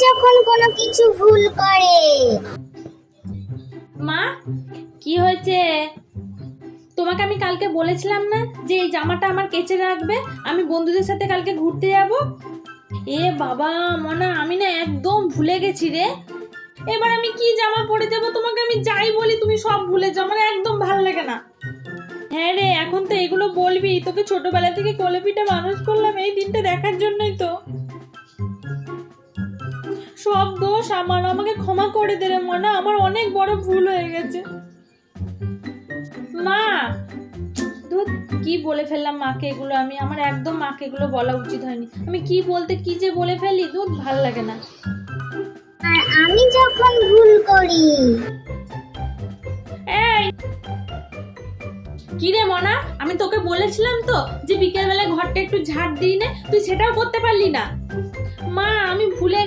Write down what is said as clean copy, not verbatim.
যখন কোনো কিছু ভুল করে। মা, কি হয়েছে? তোমাকে আমি কালকে বলেছিলাম না যে এই জামাটা আমার কেচে রাখবে, আমি বন্ধুদের সাথে কালকে ঘুরতে যাব। এ বাবা মনা, আমি না একদম ভুলে গেছি রে। এবার আমি কি জামা পরে যাব? তোমাকে আমি যাই বলি তুমি সব ভুলে যাও, আমার একদম ভালো লাগে না। হ্যাঁ রে, এখন তো এগুলো বলবি? তোকে ছোটবেলা থেকে কোলে পিঠে মানুষ করলাম এই দিনটা দেখার জন্যই তো। সব দোষ আমার, আমাকে ক্ষমা করে দে রে মনা, আমার অনেক বড় ভুল হয়ে গেছে। মা, ধুর, কি বলে ফেললাম মাকে এগুলো, আমার একদম মাকে এগুলো বলা উচিত হয়নি। আমি কি বলতে কি যে বলে ফেলি, দুধ ভাল লাগে না। আর আমি যখন ভুল করি। এই কি রে মনা, আমি তোকে বলেছিলাম তো যে বিকেল বেলায় ঘরটা একটু ঝাড় দিই না, তুই সেটাও করতে পারলি না। মা, আমি ভুলে